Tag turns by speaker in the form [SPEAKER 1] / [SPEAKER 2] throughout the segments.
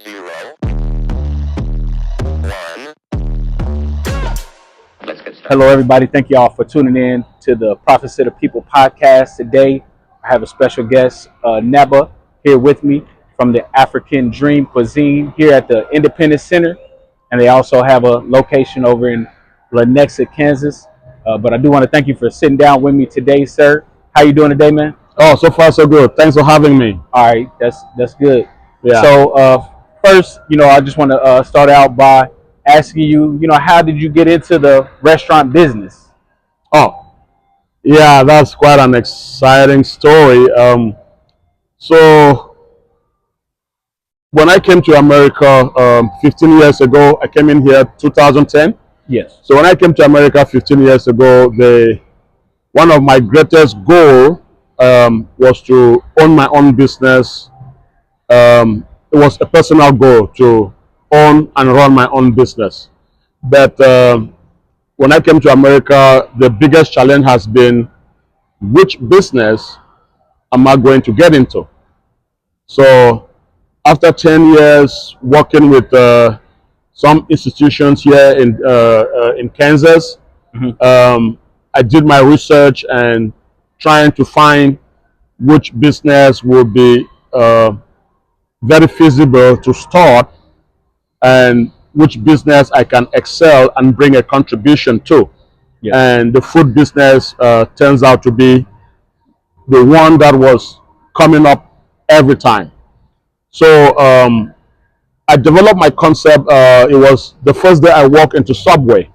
[SPEAKER 1] 0, 1. Let's get started.
[SPEAKER 2] Hello, everybody. Thank you all for tuning in to the Prophets of the People podcast. Today, I have a special guest, Neba, here with me from the African Dream Cuisine here at the Independence Center. And they also have a location over in Lenexa, Kansas. But I do want to thank you for sitting down with me today, sir. How you doing today, man?
[SPEAKER 3] Oh, so far so good. Thanks for having me.
[SPEAKER 2] All right, that's good.
[SPEAKER 3] Yeah.
[SPEAKER 2] So first, I just want to start out by asking you, how did you get into the restaurant business?
[SPEAKER 3] Oh, yeah, that's quite an exciting story. So when I came to America 15 years ago, I came in here 2010.
[SPEAKER 2] Yes.
[SPEAKER 3] So when I came to America 15 years ago, one of my greatest goals was to own my own business. It was a personal goal to own and run my own business. But when I came to America, the biggest challenge has been which business am I going to get into? So after 10 years working with some institutions here in Kansas, I did my research and trying to find which business would be very feasible to start and which business I can excel and bring a contribution to.
[SPEAKER 2] Yeah.
[SPEAKER 3] And the food business turns out to be the one that was coming up every time. So I developed my concept. It was the first day I walked into Subway,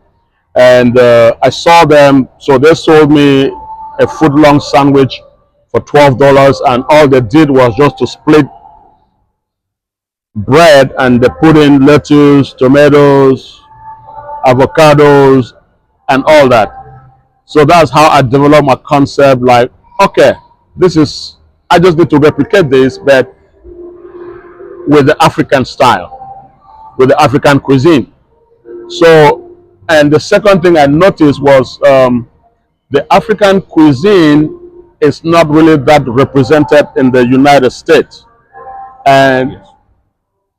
[SPEAKER 3] and I saw them. So they sold me a foot-long sandwich for $12, and all they did was just to split bread, and they put in lettuce, tomatoes, avocados, and all that. So that's how I developed my concept. Like, okay, I just need to replicate this, but with the African style, with the African cuisine. So, and the second thing I noticed was the African cuisine is not really that represented in the United States. And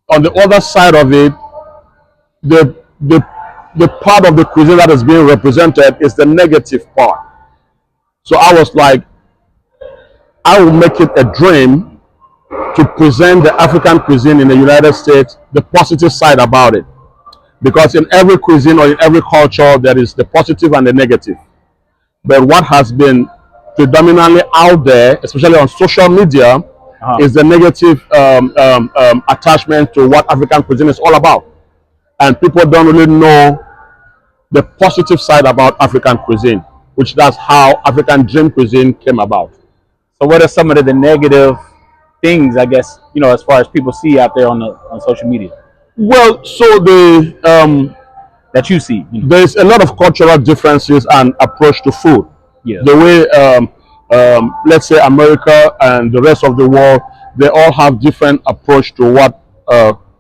[SPEAKER 3] on the other side of it, the part of the cuisine that is being represented is the negative part. So I was like, I will make it a dream to present the African cuisine in the United States, the positive side about it. Because in every cuisine or in every culture, there is the positive and the negative. But what has been predominantly out there, especially on social media, is the negative attachment to what African cuisine is all about. And people don't really know the positive side about African cuisine, which that's how African Dream Cuisine came about.
[SPEAKER 2] So what are some of the negative things, I guess, as far as people see out there on social media?
[SPEAKER 3] Well, so
[SPEAKER 2] that you see?
[SPEAKER 3] There's a lot of cultural differences and approach to food.
[SPEAKER 2] Yeah.
[SPEAKER 3] The way, let's say America and the rest of the world, they all have different approach to what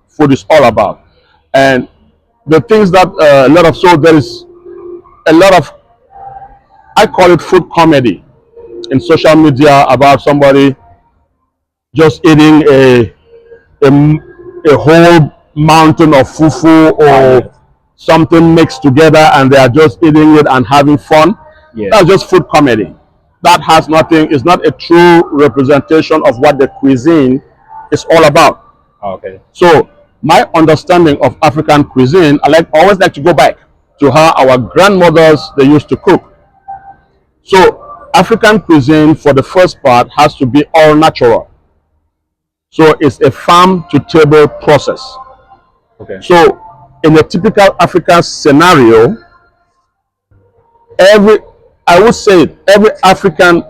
[SPEAKER 3] food is all about. And the things that there is a lot of, I call it food comedy in social media about somebody just eating a whole mountain of fufu or something mixed together, and they are just eating it and having fun.
[SPEAKER 2] Yeah.
[SPEAKER 3] That's just food comedy. That has nothing, it's not a true representation of what the cuisine is all about.
[SPEAKER 2] Okay.
[SPEAKER 3] So my understanding of African cuisine, always like to go back to how our grandmothers, they used to cook. So African cuisine, for the first part, has to be all natural. So it's a farm to table process.
[SPEAKER 2] Okay.
[SPEAKER 3] So in a typical African scenario, every African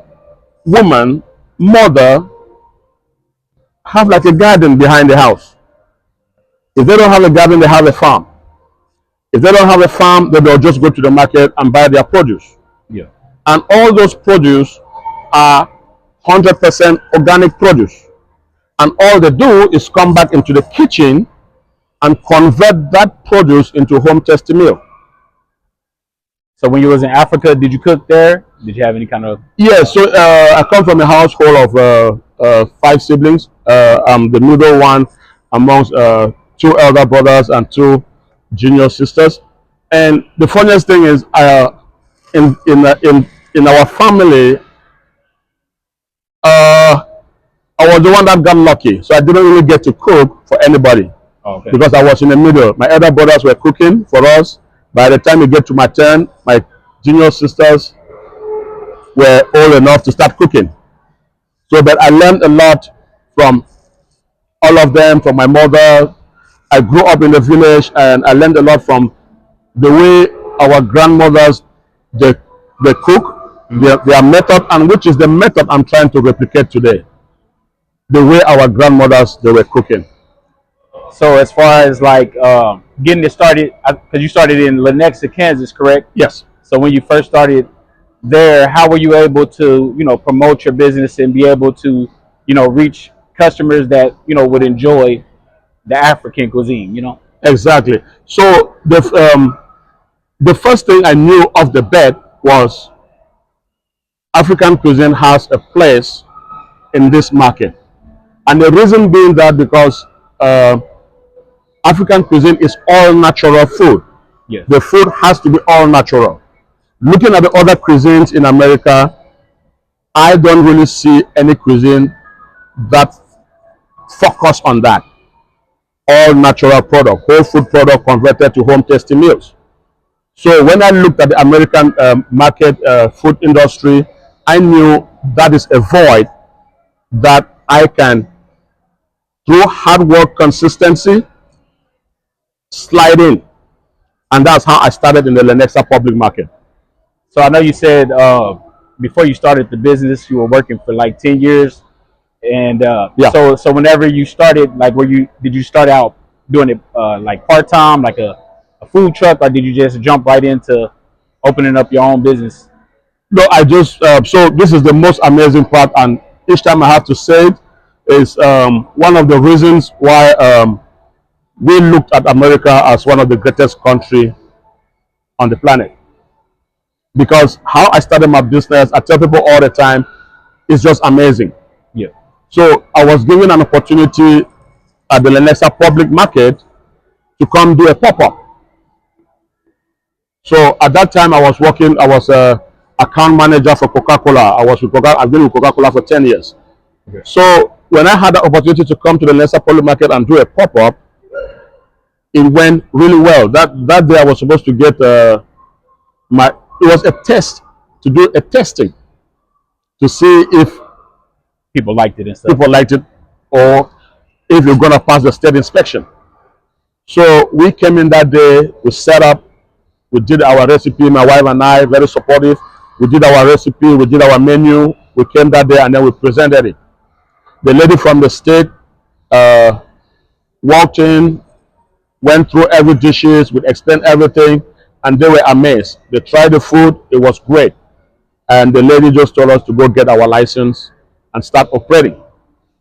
[SPEAKER 3] woman, mother, have like a garden behind the house. If they don't have a garden, they have a farm. If they don't have a farm, then they'll just go to the market and buy their produce.
[SPEAKER 2] Yeah.
[SPEAKER 3] And all those produce are 100% organic produce. And all they do is come back into the kitchen and convert that produce into home tasty meal.
[SPEAKER 2] So when you was in Africa, did you cook there? Did you have any kind of?
[SPEAKER 3] Yeah, so I come from a household of 5 siblings. I'm the middle one. amongst two elder brothers and two junior sisters. And the funniest thing is, in our family, I was the one that got lucky, so I didn't really get to cook for anybody.
[SPEAKER 2] Okay.
[SPEAKER 3] Because I was in the middle. My elder brothers were cooking for us. By the time it get to my turn, my junior sisters were old enough to start cooking. So, but I learned a lot from all of them, from my mother. I grew up in the village, and I learned a lot from the way our grandmothers they cook, their method, and which is the method I'm trying to replicate today. The way our grandmothers they were cooking.
[SPEAKER 2] So as far as like getting it started, because you started in Lenexa, Kansas, correct?
[SPEAKER 3] Yes.
[SPEAKER 2] So when you first started there, how were you able to, promote your business and be able to, reach customers that, would enjoy the African cuisine?
[SPEAKER 3] Exactly. So the first thing I knew off the bat was African cuisine has a place in this market, and the reason being that because African cuisine is all natural food.
[SPEAKER 2] Yes.
[SPEAKER 3] The food has to be all natural. Looking at the other cuisines in America, I don't really see any cuisine that focus on that. All natural product, whole food product converted to home tasty meals. So when I looked at the American market food industry, I knew that is a void that I can, through hard work, consistency, slide in. And that's how I started in the Lenexa public market.
[SPEAKER 2] So I know you said before you started the business, you were working for like 10 years. And
[SPEAKER 3] Yeah.
[SPEAKER 2] so whenever you started, like, did you start out doing it like part time, like a food truck, or did you just jump right into opening up your own business?
[SPEAKER 3] No, I just so this is the most amazing part, and each time I have to say it is one of the reasons why we looked at America as one of the greatest country on the planet. Because how I started my business, I tell people all the time, is just amazing.
[SPEAKER 2] Yeah.
[SPEAKER 3] So I was given an opportunity at the Lenexa public market to come do a pop-up. So at that time I was working, I was a account manager for Coca-Cola. I've been with Coca-Cola for 10 years. Okay. So when I had the opportunity to come to the Lenexa public market and do a pop-up, it went really well. That day I was supposed to get it was a test, to do a testing to see if
[SPEAKER 2] people liked it and stuff.
[SPEAKER 3] People liked it, or if you're gonna pass the state inspection. So we came in that day, we set up, we did our recipe, my wife and I, very supportive. We did our recipe, we did our menu, we came that day and then we presented it. The lady from the state walked in, went through every dishes, we explained everything, and they were amazed. They tried the food, it was great. And the lady just told us to go get our license and start operating.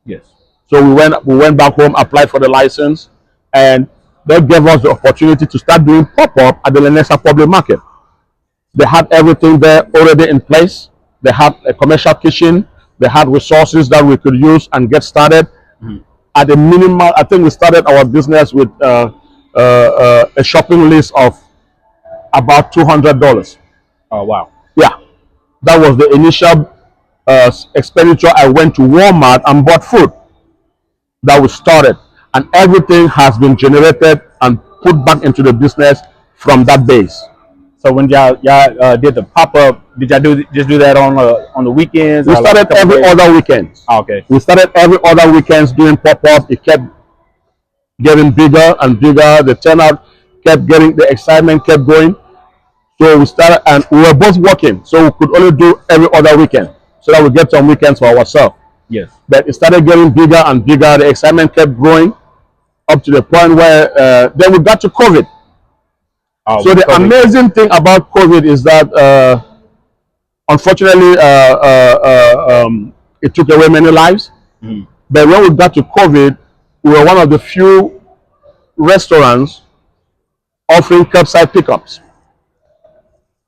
[SPEAKER 2] Yes.
[SPEAKER 3] So we went back home, applied for the license, and they gave us the opportunity to start doing pop-up at the Lenexa public market. They had everything there already in place. They had a commercial kitchen. They had resources that we could use and get started. Mm-hmm. At a minimal, I think we started our business with a shopping list of about $200.
[SPEAKER 2] Oh, wow.
[SPEAKER 3] Yeah. That was the initial expenditure. I went to Walmart and bought food that we started, and everything has been generated and put back into the business from that base.
[SPEAKER 2] So when y'all did the pop-up, did y'all just do that on the weekends?
[SPEAKER 3] We started every other weekend.
[SPEAKER 2] Oh, okay.
[SPEAKER 3] We started every other weekends doing pop-up. It kept getting bigger and bigger. The turnout kept getting, the excitement kept going. So we started, and we were both working, so we could only do every other weekend, so that we get some weekends for ourselves.
[SPEAKER 2] Yes.
[SPEAKER 3] But it started getting bigger and bigger. The excitement kept growing up to the point where then we got to COVID. Oh, so the COVID. Amazing thing about COVID is that unfortunately it took away many lives. Mm. But when we got to COVID, we were one of the few restaurants offering curbside pickups.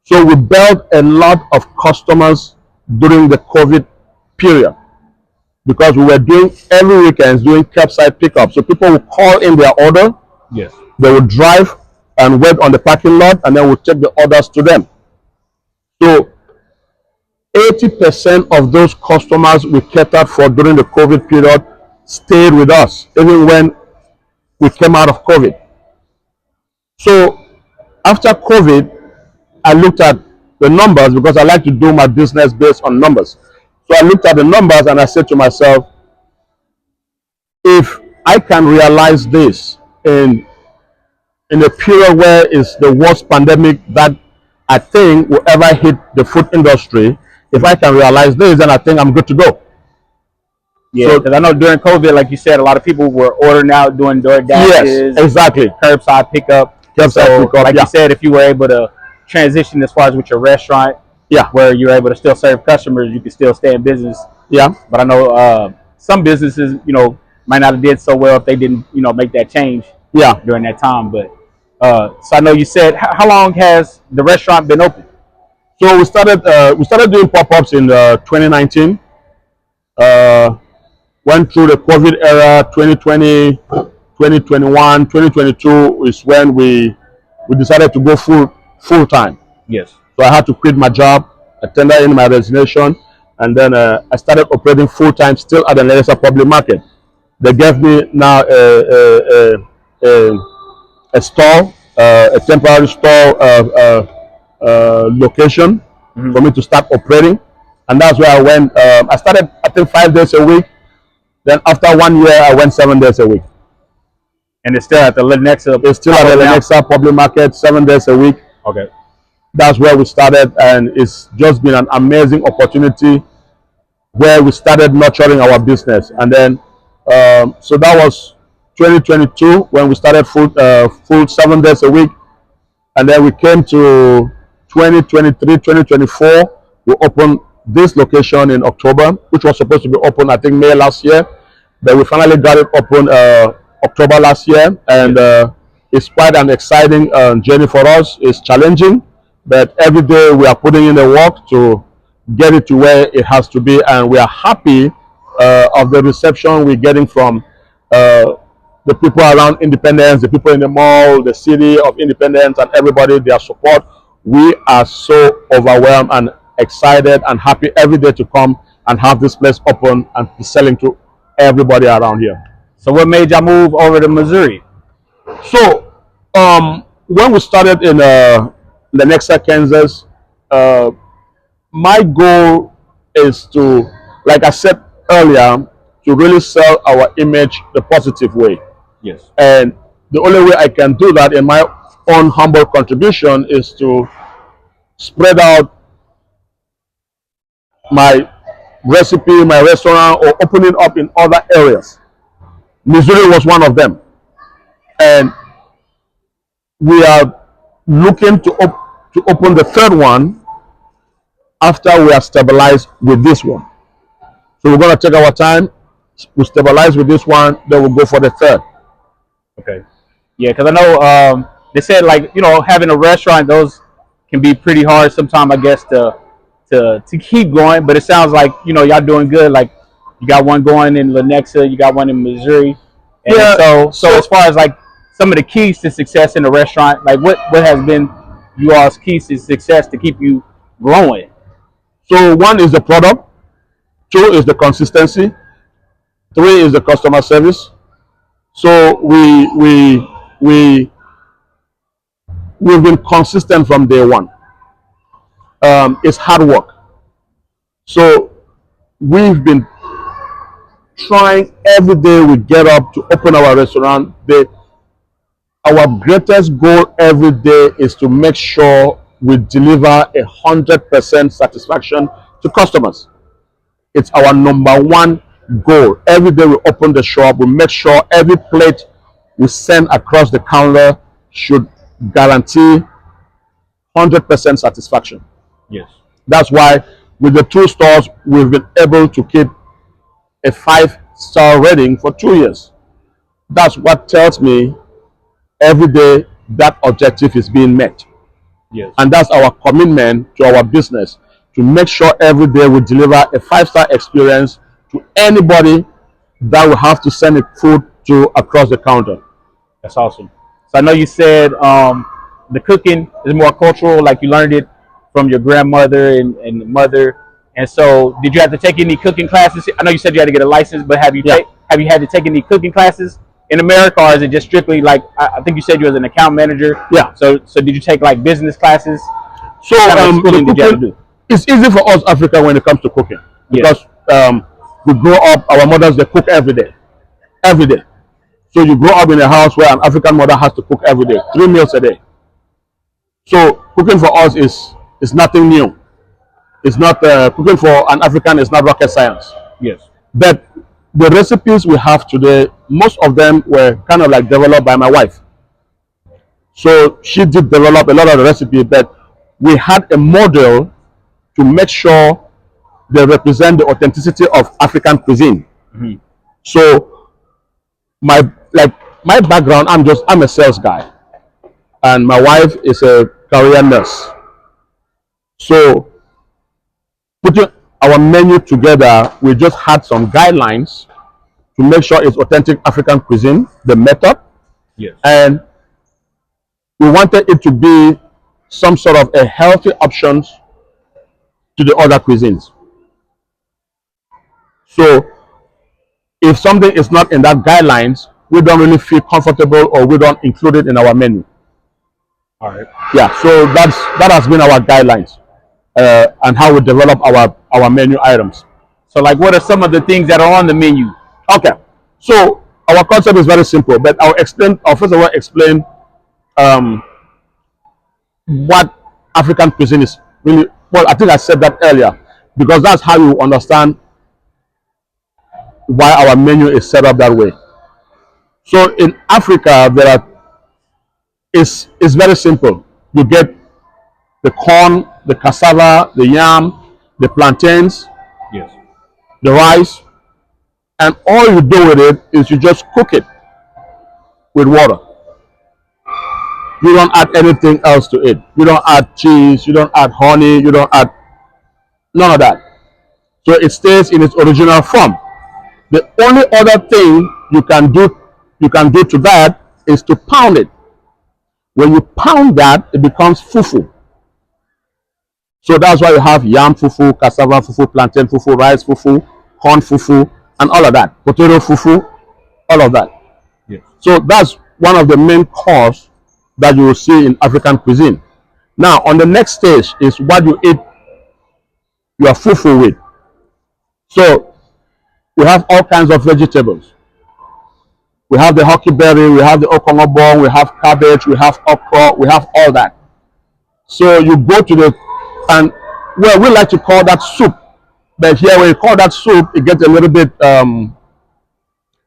[SPEAKER 3] So we built a lot of customers during the COVID period. because we were doing every weekend doing curbside pickup. So people would call in their order,
[SPEAKER 2] Yes.
[SPEAKER 3] they would drive and wait on the parking lot, and then we'll take the orders to them. So 80% of those customers we catered for during the COVID period stayed with us, even when we came out of COVID. So after COVID, I looked at the numbers because I like to do my business based on numbers. So I looked at the numbers and I said to myself, if I can realize this in a period where it's the worst pandemic that I think will ever hit the food industry, if I can realize this, then I think I'm good to go.
[SPEAKER 2] Yeah, because I know during COVID, like you said, a lot of people were ordering out, doing door dashes.
[SPEAKER 3] Yes, exactly.
[SPEAKER 2] Curbside pickup.
[SPEAKER 3] Curbside pickup,
[SPEAKER 2] like
[SPEAKER 3] yeah.
[SPEAKER 2] you said, if you were able to transition as far as with your restaurant,
[SPEAKER 3] Yeah,
[SPEAKER 2] where you're able to still serve customers, you can still stay in business.
[SPEAKER 3] yeah,
[SPEAKER 2] But I know some businesses, might not have did so well if they didn't, make that change
[SPEAKER 3] yeah.
[SPEAKER 2] during that time. But so I know you said, how long has the restaurant been open?
[SPEAKER 3] So we started doing pop-ups in 2019. Went through the COVID era, 2020, 2021, 2022 is when we decided to go full time.
[SPEAKER 2] Yes.
[SPEAKER 3] So I had to quit my job, I tendered in my resignation, and then I started operating full time still at the Lenexa public market. They gave me now a store, a temporary store location for me to start operating, and that's where I went. I started, I think, 5 days a week. Then after 1 year, I went 7 days a week.
[SPEAKER 2] And it's still at the Lenexa.
[SPEAKER 3] It's still at the Lenexa public market, 7 days a week.
[SPEAKER 2] Okay.
[SPEAKER 3] That's where we started, and it's just been an amazing opportunity where we started nurturing our business. And then, so that was 2022 when we started full 7 days a week. And then we came to 2023, 2024. We opened this location in October, which was supposed to be open, I think, May last year. But we finally got it open October last year. And it's quite an exciting journey for us. It's challenging, but every day we are putting in the work to get it to where it has to be. And we are happy of the reception we're getting from the people around Independence, the people in the mall, the city of Independence, and everybody, their support. We are so overwhelmed and excited and happy every day to come and have this place open and be selling to everybody around here.
[SPEAKER 2] So what made y'all move over to Missouri?
[SPEAKER 3] So when we started in Lenexa, Kansas, my goal is to, like I said earlier, to really sell our image the positive way.
[SPEAKER 2] Yes.
[SPEAKER 3] And the only way I can do that in my own humble contribution is to spread out my recipe, my restaurant, or opening up in other areas. Missouri was one of them. And we are looking to open the third one after we are stabilized with this one. So we're going to take our time, we stabilize with this one, then we'll go for the third.
[SPEAKER 2] Okay. Yeah, because I know they said, like, having a restaurant, those can be pretty hard sometimes, I guess, to keep going. But it sounds like, y'all doing good. Like, you got one going in Lenexa, you got one in Missouri. And
[SPEAKER 3] Yeah.
[SPEAKER 2] So as far as, like, some of the keys to success in the restaurant, like, what has been you all's keys to success to keep you growing?
[SPEAKER 3] So one is the product, two is the consistency, three is the customer service. So we've been consistent from day one. It's hard work. So we've been trying every day we get up to open our restaurant. Our greatest goal every day is to make sure we deliver 100% satisfaction to customers. It's our number one goal. Every day we open the shop, we make sure every plate we send across the counter should guarantee 100% satisfaction.
[SPEAKER 2] Yes.
[SPEAKER 3] That's why with the two stores, we've been able to keep a 5-star rating for 2 years. That's what tells me every day that objective is being met.
[SPEAKER 2] Yes.
[SPEAKER 3] And that's our commitment to our business, to make sure every day we deliver a 5-star experience to anybody that will have to send the food to across the counter.
[SPEAKER 2] That's awesome. So I know you said the cooking is more cultural, like you learned it from your grandmother and mother. And so, did you have to take any cooking classes? I know you said you had to get a license, but
[SPEAKER 3] Yeah,
[SPEAKER 2] have you had to take any cooking classes in America, or is it just strictly like I think you said you was an account manager?
[SPEAKER 3] yeah.
[SPEAKER 2] So did you take like business classes?
[SPEAKER 3] So
[SPEAKER 2] What kind of
[SPEAKER 3] the
[SPEAKER 2] schooling did you have to
[SPEAKER 3] cooking,
[SPEAKER 2] do?
[SPEAKER 3] it's easy for us Africa when it comes to cooking
[SPEAKER 2] Yeah.
[SPEAKER 3] because we grow up. Our mothers they cook every day, every day. So you grow up in a house where an African mother has to cook every day, 3 meals a day. So cooking for us is nothing new. It's not cooking for an African is not rocket science.
[SPEAKER 2] Yes.
[SPEAKER 3] But the recipes we have today, most of them were kind of like developed by my wife. So she did develop a lot of the recipe, but we had a model to make sure they represent the authenticity of African cuisine.
[SPEAKER 2] Mhm.
[SPEAKER 3] So my like my background, I'm a sales guy, and my wife is a career nurse. So putting our menu together, we just had some guidelines to make sure it's authentic African cuisine, the method,
[SPEAKER 2] Yes.
[SPEAKER 3] and we wanted it to be some sort of a healthy options to the other cuisines. So if something is not in that guidelines, we don't really feel comfortable or we don't include it in our menu.
[SPEAKER 2] All right.
[SPEAKER 3] Yeah, so that has been our guidelines and how we develop our menu items.
[SPEAKER 2] So like, what are some of the things that are on the menu?
[SPEAKER 3] Okay, so our concept is very simple, but I'll first of all explain um, what African cuisine is really. Well, I think I said that earlier because that's how you understand why our menu is set up that way. So in Africa, it's very simple. You get the corn, the cassava, the yam, the plantains,
[SPEAKER 2] Yes.
[SPEAKER 3] the rice, and all you do with it is you just cook it with water. You don't add anything else to it. You don't add cheese, you don't add honey, you don't add none of that. So it stays in its original form. The only other thing you can do to that is to pound it. When you pound that, it becomes fufu. So that's why you have yam fufu, cassava fufu, plantain fufu, rice fufu, corn fufu, and all of that. Potato fufu, all of that.
[SPEAKER 2] Yes.
[SPEAKER 3] So that's one of the main course that you will see in African cuisine. Now, on the next stage is what you eat your fufu with. So we have all kinds of vegetables. We have the hockey berry, we have the okongobong, we have cabbage, we have okra, we have all that. So you go to and well, we like to call that soup, but here when you call that soup, it gets a little bit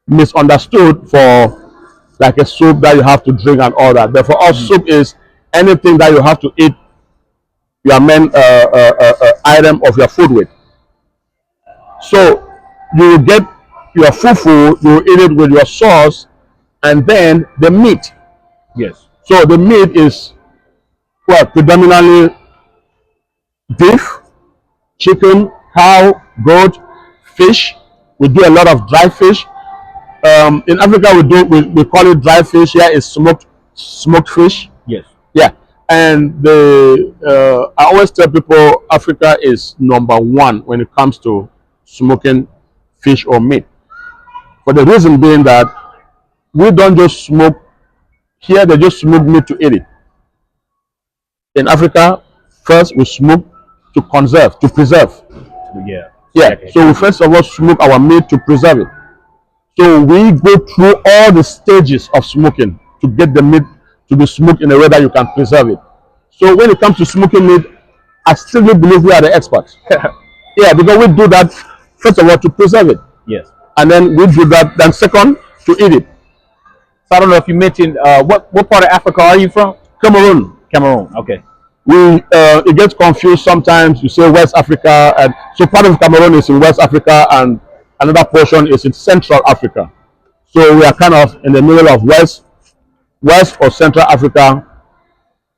[SPEAKER 3] misunderstood for like a soup that you have to drink and all that. But for us, soup is anything that you have to eat your main item of your food with. So you will get your fufu, you will eat it with your sauce, and then the meat.
[SPEAKER 2] Yes.
[SPEAKER 3] So the meat is well predominantly beef, chicken, cow, goat, fish. We do a lot of dry fish. In Africa, we call it dry fish. Here is smoked fish.
[SPEAKER 2] Yes.
[SPEAKER 3] Yeah, and I always tell people Africa is number one when it comes to smoking fish or meat. For the reason being that we don't just smoke here; they just smoke meat to eat it. In Africa, first we smoke to conserve, to preserve.
[SPEAKER 2] Yeah.
[SPEAKER 3] Yeah, so we first of all smoke our meat to preserve it. So we go through all the stages of smoking to get the meat to be smoked in a way that you can preserve it. So when it comes to smoking meat, I still believe we are the experts. Yeah, because we do that first of all to preserve it,
[SPEAKER 2] Yes.
[SPEAKER 3] and then we do that then second to eat it.
[SPEAKER 2] So I don't know if you mentioned what part of Africa are you from?
[SPEAKER 3] Cameroon,
[SPEAKER 2] Cameroon. Okay.
[SPEAKER 3] it gets confused sometimes. You say West Africa, and so part of Cameroon is in West Africa, and another portion is in Central Africa. So we are kind of in the middle of West or Central Africa.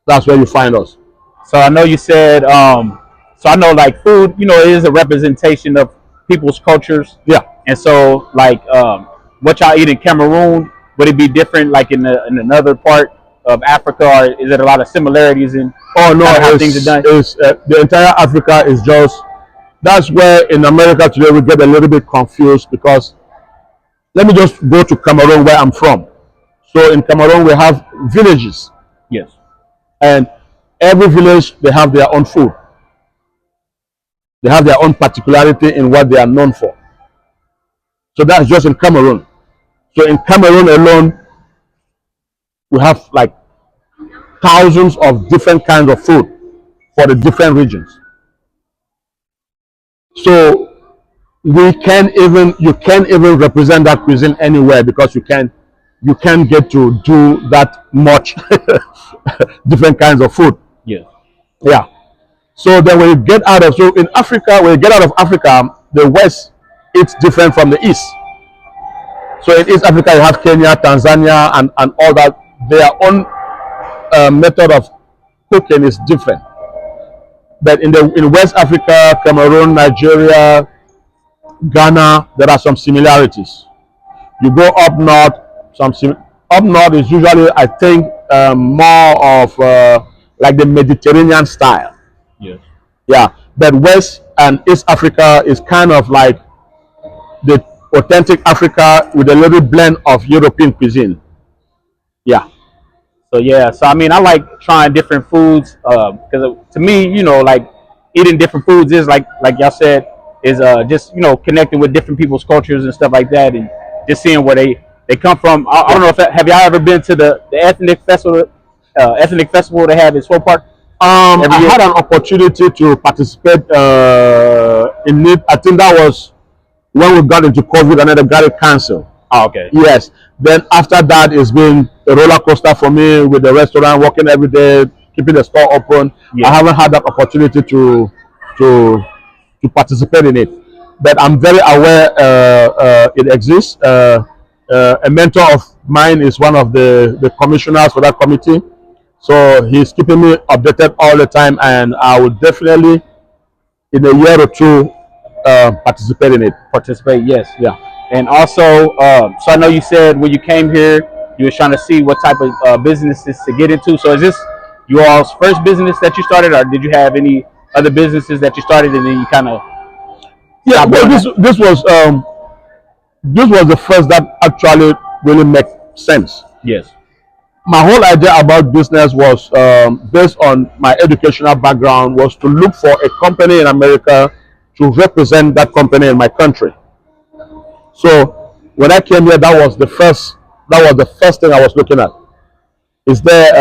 [SPEAKER 3] That's where you find us.
[SPEAKER 2] So I know you said so I know like food, it is a representation of people's cultures.
[SPEAKER 3] Yeah.
[SPEAKER 2] And so, like, what y'all eat in Cameroon, would it be different, like in another part of Africa, or is there a lot of similarities in
[SPEAKER 3] Oh no,
[SPEAKER 2] how things are done?
[SPEAKER 3] it's the entire Africa is just. That's where in America today we get a little bit confused because let me just go to Cameroon where I'm from. So in Cameroon we have villages,
[SPEAKER 2] Yes.
[SPEAKER 3] and every village they have their own food. They have their own particularity in what they are known for. So that's just in Cameroon. So in Cameroon alone, we have like thousands of different kinds of food for the different regions. So you can't even represent that cuisine anywhere because you can't get to do that much different kinds of food.
[SPEAKER 2] Yes.
[SPEAKER 3] Yeah. So then when you get out of so in Africa, when you get out of Africa, the West it's different from the East. So in East Africa you have Kenya, Tanzania, and all that. Their own method of cooking is different. But in West Africa, Cameroon, Nigeria, Ghana, there are some similarities. You go up north, up north is usually I think more of like the Mediterranean style.
[SPEAKER 2] Yes.
[SPEAKER 3] Yeah, but West and East Africa is kind of like the authentic Africa with a little blend of European cuisine. Yeah.
[SPEAKER 2] So yeah, so I mean, I like trying different foods because to me, like eating different foods is like y'all said, is just connecting with different people's cultures and stuff like that, and just seeing where they come from. I don't know if have y'all ever been to the ethnic festival they have in Swope Park every
[SPEAKER 3] I
[SPEAKER 2] year?
[SPEAKER 3] had an opportunity to participate in it. I think that was when we got into COVID and then they got it canceled.
[SPEAKER 2] Oh, okay.
[SPEAKER 3] Yes. Then after that, it's been a roller coaster for me with the restaurant, working every day, keeping the store open.
[SPEAKER 2] Yeah.
[SPEAKER 3] I haven't had that opportunity to participate in it, but I'm very aware it exists. A mentor of mine is one of the commissioners for that committee, so he's keeping me updated all the time, and I will definitely, in a year or two, participate in it.
[SPEAKER 2] Participate, yes.
[SPEAKER 3] Yeah.
[SPEAKER 2] And also, so I know you said when you came here, you were trying to see what type of businesses to get into. So is this your all's first business that you started, or did you have any other businesses that you started and then you kind of?
[SPEAKER 3] Yeah. Well, this was the first that actually really made sense.
[SPEAKER 2] Yes.
[SPEAKER 3] My whole idea about business was based on my educational background was to look for a company in America to represent that company in my country. So when I came here, that was the first thing I was looking at. Is there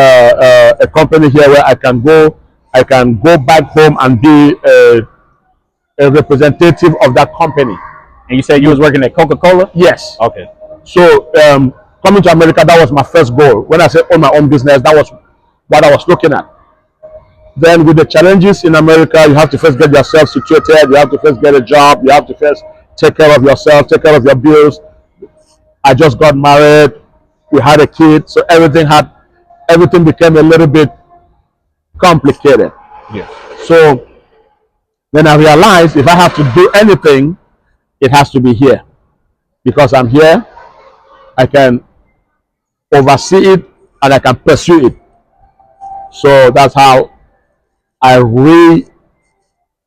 [SPEAKER 3] a company here where I can go back home and be a representative of that company?
[SPEAKER 2] And you said you was working at Coca-Cola?
[SPEAKER 3] Yes.
[SPEAKER 2] Okay.
[SPEAKER 3] So coming to America, that was my first goal. When I said own my own business, that was what I was looking at. Then with the challenges in America, you have to first get yourself situated. You have to first get a job. You have to first take care of yourself, take care of your bills. I just got married. We had a kid, so everything became a little bit complicated.
[SPEAKER 2] Yeah.
[SPEAKER 3] So then I realized if I have to do anything, it has to be here because I'm here. I can oversee it and I can pursue it. So that's how I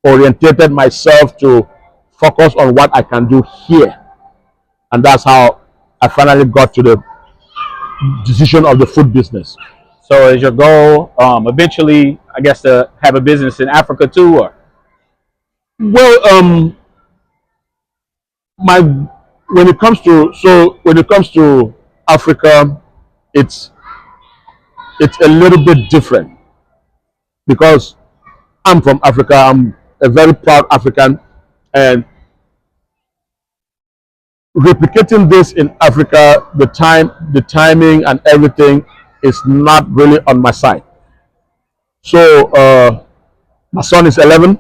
[SPEAKER 3] reorientated myself to focus on what I can do here. And that's how I finally got to the decision of the food business.
[SPEAKER 2] So is your goal eventually, I guess, to have a business in Africa too, or?
[SPEAKER 3] Well, my when it comes to Africa, it's a little bit different because I'm from Africa. I'm a very proud African, and replicating this in Africa, the timing, and everything is not really on my side. So my son is 11,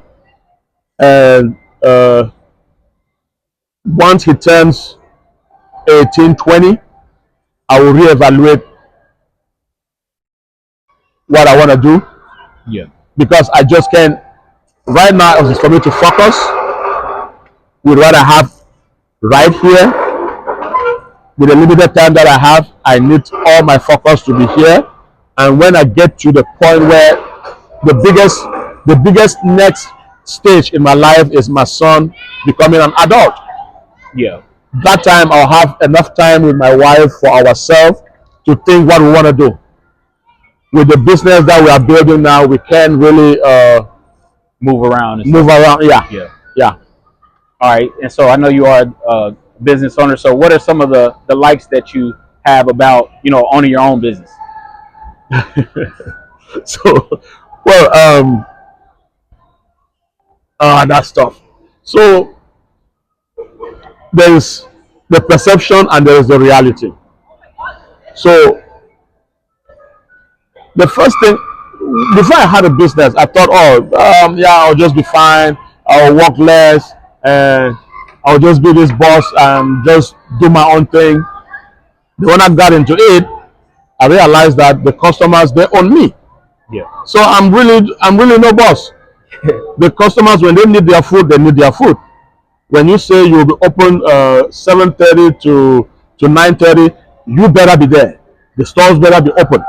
[SPEAKER 3] and once he turns 18, 20, I will reevaluate what I want to do
[SPEAKER 2] Yeah.
[SPEAKER 3] because I just can't. Right now, it's for me to focus would rather have right here with the limited time that I have. I need all my focus to be here. And when I get to the point where the biggest next stage in my life is my son becoming an adult.
[SPEAKER 2] Yeah.
[SPEAKER 3] That time I'll have enough time with my wife for ourselves to think what we want to do. With the business that we are building now, we can really
[SPEAKER 2] Move around and
[SPEAKER 3] move
[SPEAKER 2] stuff.
[SPEAKER 3] around. Yeah,
[SPEAKER 2] Yeah.
[SPEAKER 3] yeah.
[SPEAKER 2] All right. And so I know you are a business owner. So what are some of the likes that you have about, owning your own business?
[SPEAKER 3] So, well, that's tough. So there's the perception and there is the reality. So the first thing, before I had a business, I thought, oh, yeah, I'll just be fine. I'll work less, and I'll just be this boss and just do my own thing. Then when I got into it, I realized that the customers, they own me.
[SPEAKER 2] Yeah.
[SPEAKER 3] So I'm really no boss. The customers, when they need their food, they need their food. When you say you'll be open 7:30 to 9:30, you better be there. The stores better be open.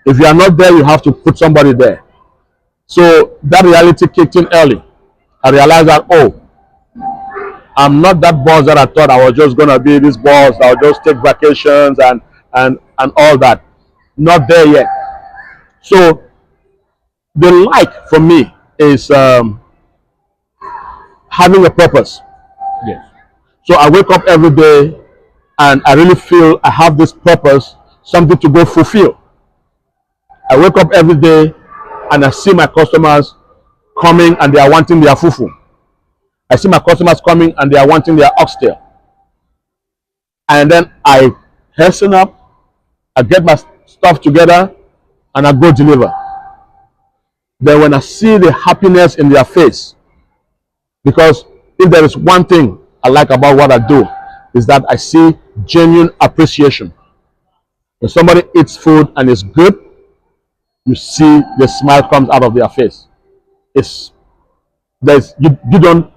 [SPEAKER 3] If you are not there, you have to put somebody there. So that reality kicked in early. I realized that, oh, I'm not that boss that I thought I was just gonna be this boss. I'll just take vacations and all that. Not there yet. So the like for me is having a purpose.
[SPEAKER 2] Yes.
[SPEAKER 3] So I wake up every day and I really feel I have this purpose, something to go fulfill. I wake up every day and I see my customers coming and they are wanting their fufu. I see my customers coming and they are wanting their oxtail. And then I hasten up, I get my stuff together, and I go deliver. Then when I see the happiness in their face, because if there is one thing I like about what I do, is that I see genuine appreciation. When somebody eats food and it's good, you see the smile comes out of their face. It's there's you don't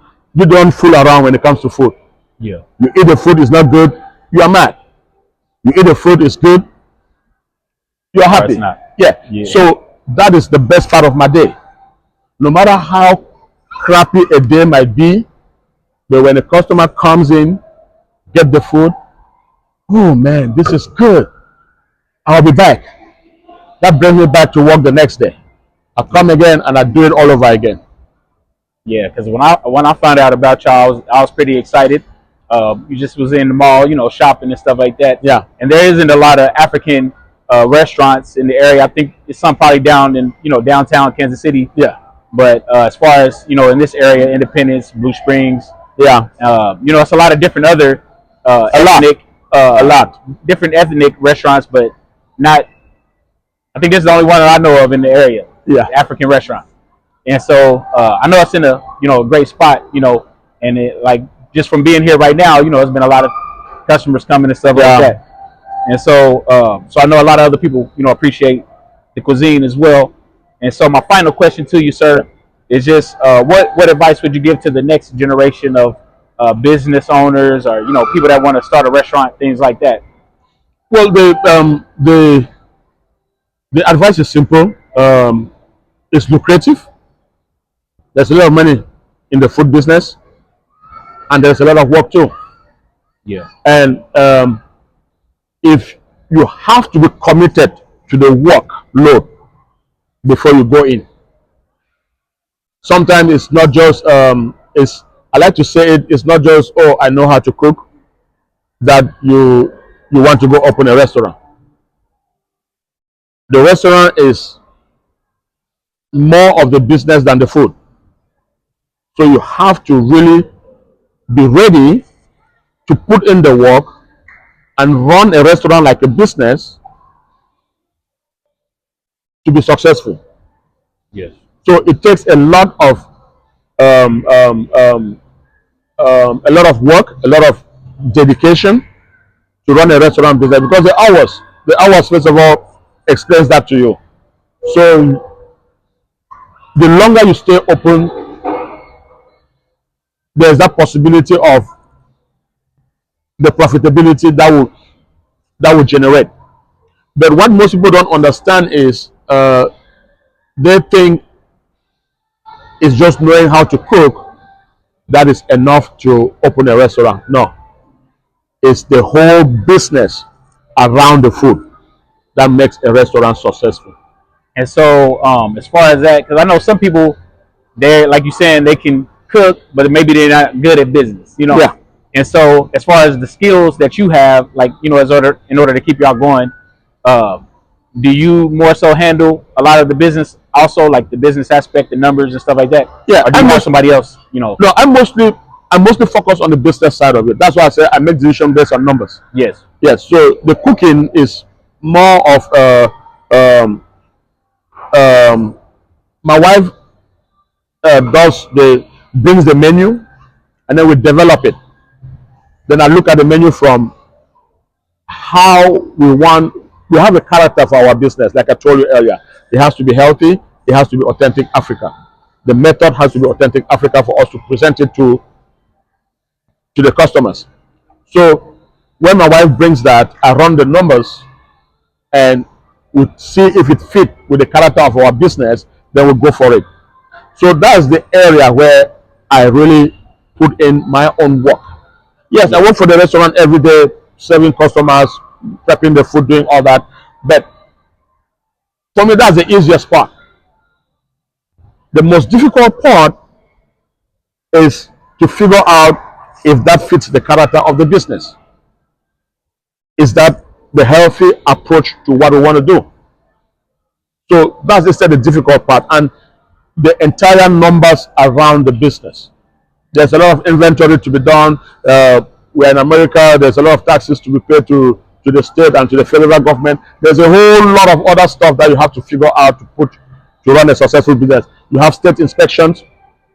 [SPEAKER 3] fool around when it comes to food.
[SPEAKER 2] Yeah.
[SPEAKER 3] You eat the food is not good, you are mad. You eat the food is good, you are happy.
[SPEAKER 2] It's not.
[SPEAKER 3] Yeah.
[SPEAKER 2] Yeah.
[SPEAKER 3] So that is the best part of my day. No matter how crappy a day might be, but when a customer comes in, get the food, oh man, this is good. I'll be back. That brings me back to work the next day. I come again and I do it all over again.
[SPEAKER 2] Yeah, because when I found out about y'all, I was pretty excited. You just was in the mall, shopping and stuff like that.
[SPEAKER 3] Yeah.
[SPEAKER 2] And there isn't a lot of African restaurants in the area. I think it's some probably down in downtown Kansas City.
[SPEAKER 3] Yeah.
[SPEAKER 2] But as far as in this area, Independence, Blue Springs,
[SPEAKER 3] Yeah.
[SPEAKER 2] it's a lot of different other ethnic, a lot different ethnic restaurants, but not. I think this is the only one that I know of in the area.
[SPEAKER 3] Yeah.
[SPEAKER 2] African restaurant. And so I know it's in a a great spot, and it like just from being here right now, it's been a lot of customers coming and stuff
[SPEAKER 3] Yeah.
[SPEAKER 2] like that. And so so I know a lot of other people, appreciate the cuisine as well. And so my final question to you, sir, is just what advice would you give to the next generation of business owners or people that want to start a restaurant, things like that?
[SPEAKER 3] Well, the advice is simple. It's lucrative. There's a lot of money in the food business, and there's a lot of work too.
[SPEAKER 2] Yeah.
[SPEAKER 3] And if you have to be committed to the workload before you go in, sometimes it's not just it's I like to say it's not just, oh, I know how to cook, that you want to go open a restaurant. The restaurant is more of the business than the food. So you have to really be ready to put in the work and run a restaurant like a business to be successful.
[SPEAKER 2] Yes.
[SPEAKER 3] So it takes um, um, um, a lot of work, a lot of dedication to run a restaurant business, because the hours first of all explains that to you. So the longer you stay open, there's that possibility of the profitability that will generate. But what most people don't understand is they think it's just knowing how to cook that is enough to open a restaurant. No, it's the whole business around the food that makes a restaurant successful.
[SPEAKER 2] And so, as far as that, because I know some people, they're like you saying, they can cook, but maybe they're not good at business, you know.
[SPEAKER 3] Yeah.
[SPEAKER 2] And so, as far as the skills that you have, like you know, in order to keep y'all going, uh, do you more so handle a lot of the business, also like the business aspect, the numbers and stuff like that?
[SPEAKER 3] Yeah,
[SPEAKER 2] Or do you have somebody else, you know?
[SPEAKER 3] No, I'm mostly focused on the business side of it. That's why I say I make decisions based on numbers.
[SPEAKER 2] Yes.
[SPEAKER 3] Yes. So the cooking is more of um, um, my wife brings the menu, and then we develop it. Then I look at the menu from how we have a character for our business. Like I told you earlier, it has to be healthy. It has to be authentic Africa. The method has to be authentic Africa for us to present it to the customers. So when my wife brings that, I run the numbers and we see if it fit with the character of our business, then we go for it. So that's the area where I really put in my own work. Yes, I work for the restaurant every day, serving customers, prepping the food, doing all that. But for me, that's the easiest part. The most difficult part is to figure out if that fits the character of the business. Is that the healthy approach to what we want to do? So that's the difficult part, and the entire numbers around the business. There's a lot of inventory to be done. We're in America. There's a lot of taxes to be paid to the state and to the federal government. There's a whole lot of other stuff that you have to figure out to run a successful business. You have state inspections,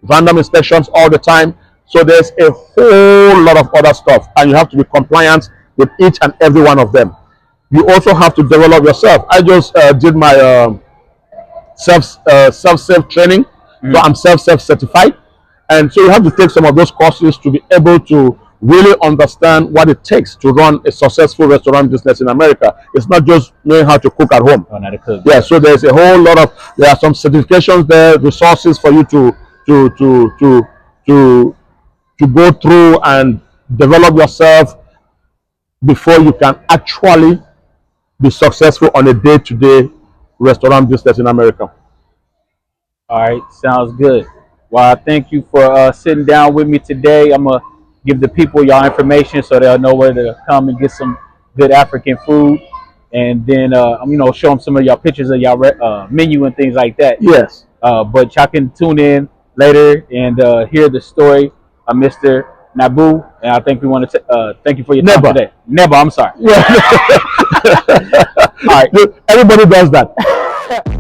[SPEAKER 3] random inspections all the time. So there's a whole lot of other stuff, and you have to be compliant with each and every one of them. You also have to develop yourself. I just did my self training, so I'm self certified, and so you have to take some of those courses to be able to really understand what it takes to run a successful restaurant business in America. It's not just knowing how to cook at home.
[SPEAKER 2] Oh, not a cook.
[SPEAKER 3] Yeah, so there's a whole lot of there are some certifications there, resources for you to to to to to to go through and develop yourself before you can actually be successful on a day-to-day restaurant business in America.
[SPEAKER 2] All right, sounds good. Well, I thank you for sitting down with me today. I'm gonna give the people y'all information so they'll know where to come and get some good African food, and then I'm show them some of y'all pictures of y'all menu and things like that.
[SPEAKER 3] Yes.
[SPEAKER 2] But y'all can tune in later and hear the story of Mr. Nabu, and I think we want to thank you for your time
[SPEAKER 3] Neba.
[SPEAKER 2] today. Neba, I'm sorry.
[SPEAKER 3] Yeah.
[SPEAKER 2] All right.
[SPEAKER 3] Everybody does that.